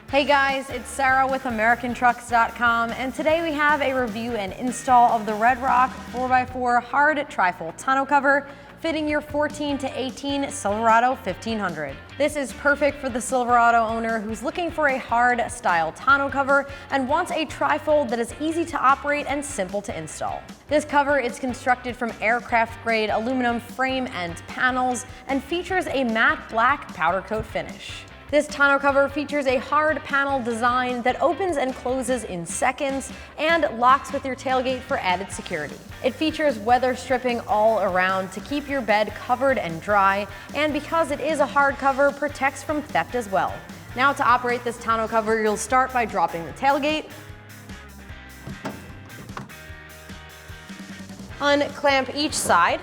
Hey guys, it's Sarah with AmericanTrucks.com, and today we have a review and install of the Red Rock 4x4 hard trifold tonneau cover fitting your 14 to 18 Silverado 1500. This is perfect for the Silverado owner who's looking for a hard style tonneau cover and wants a trifold that is easy to operate and simple to install. This cover is constructed from aircraft grade aluminum frame and panels and features a matte black powder coat finish. This tonneau cover features a hard panel design that opens and closes in seconds and locks with your tailgate for added security. It features weather stripping all around to keep your bed covered and dry, and because it is a hard cover, protects from theft as well. Now to operate this tonneau cover, you'll start by dropping the tailgate, unclamp each side,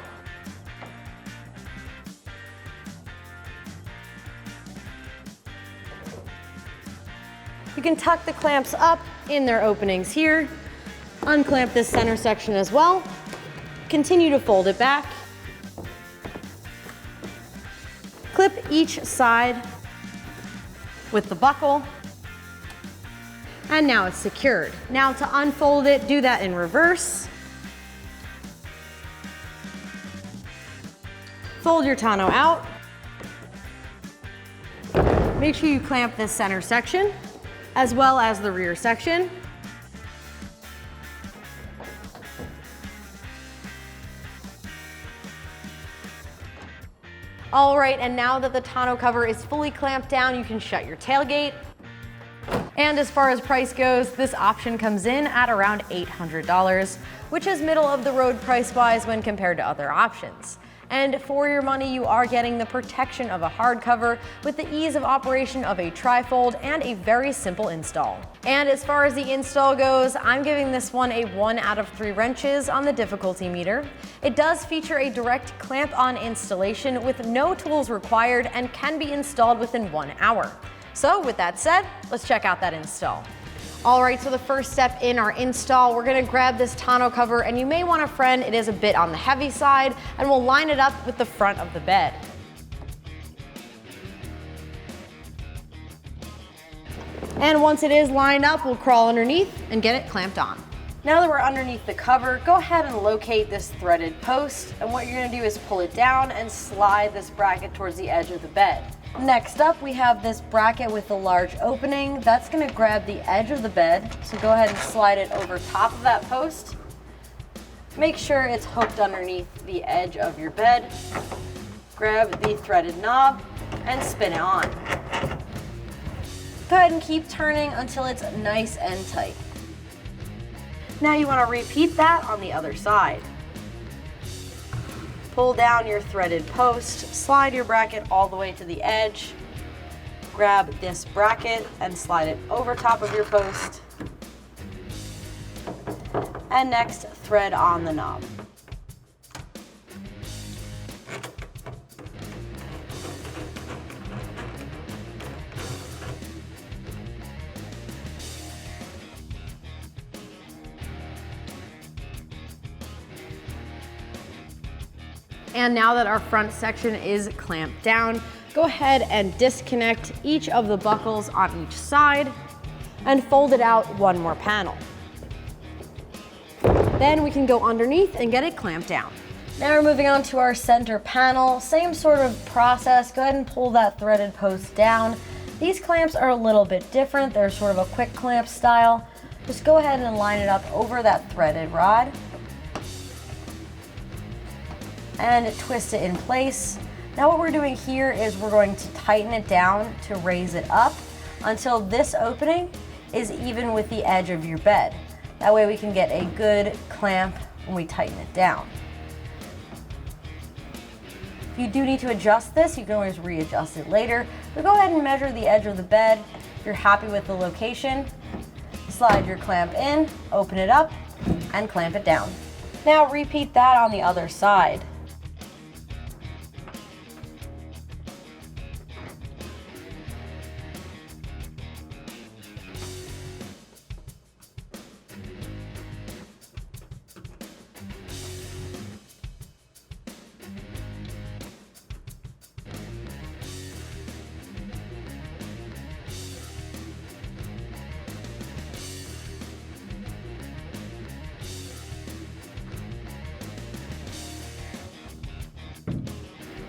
you can tuck the clamps up in their openings here, unclamp this center section as well, continue to fold it back, clip each side with the buckle, and now it's secured. Now to unfold it, do that in reverse. Fold your tonneau out. Make sure you clamp this center section as well as the rear section. All right, and now that the tonneau cover is fully clamped down, you can shut your tailgate. And as far as price goes, this option comes in at around $800, which is middle of the road price-wise when compared to other options. And for your money, you are getting the protection of a hardcover with the ease of operation of a trifold and a very simple install. And as far as the install goes, I'm giving this one a 1 out of 3 wrenches on the difficulty meter. It does feature a direct clamp-on installation with no tools required and can be installed within 1 hour. So with that said, let's check out that install. All right, so the first step in our install, we're gonna grab this tonneau cover, and you may want a friend, it is a bit on the heavy side, and we'll line it up with the front of the bed. And once it is lined up, we'll crawl underneath and get it clamped on. Now that we're underneath the cover, go ahead and locate this threaded post, and what you're gonna do is pull it down and slide this bracket towards the edge of the bed. Next up, we have this bracket with a large opening. That's gonna grab the edge of the bed, so go ahead and slide it over top of that post. Make sure it's hooked underneath the edge of your bed. Grab the threaded knob and spin it on. Go ahead and keep turning until it's nice and tight. Now you wanna repeat that on the other side. Pull down your threaded post, slide your bracket all the way to the edge, grab this bracket and slide it over top of your post, and next thread on the knob. And now that our front section is clamped down, go ahead and disconnect each of the buckles on each side and fold it out one more panel. Then we can go underneath and get it clamped down. Now we're moving on to our center panel. Same sort of process. Go ahead and pull that threaded post down. These clamps are a little bit different. They're sort of a quick clamp style. Just go ahead and line it up over that threaded rod and twist it in place. Now what we're doing here is we're going to tighten it down to raise it up until this opening is even with the edge of your bed. That way we can get a good clamp when we tighten it down. If you do need to adjust this, you can always readjust it later, but go ahead and measure the edge of the bed. If you're happy with the location, slide your clamp in, open it up, and clamp it down. Now repeat that on the other side.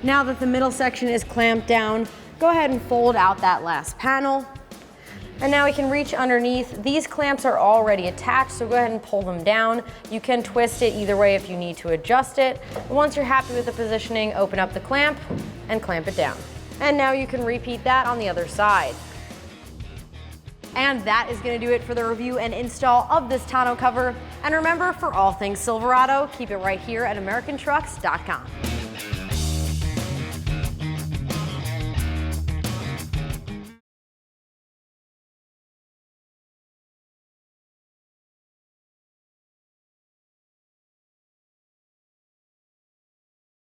Now that the middle section is clamped down, go ahead and fold out that last panel. And now we can reach underneath. These clamps are already attached, so go ahead and pull them down. You can twist it either way if you need to adjust it. Once you're happy with the positioning, open up the clamp and clamp it down. And now you can repeat that on the other side. And that is going to do it for the review and install of this tonneau cover. And remember, for all things Silverado, keep it right here at AmericanTrucks.com.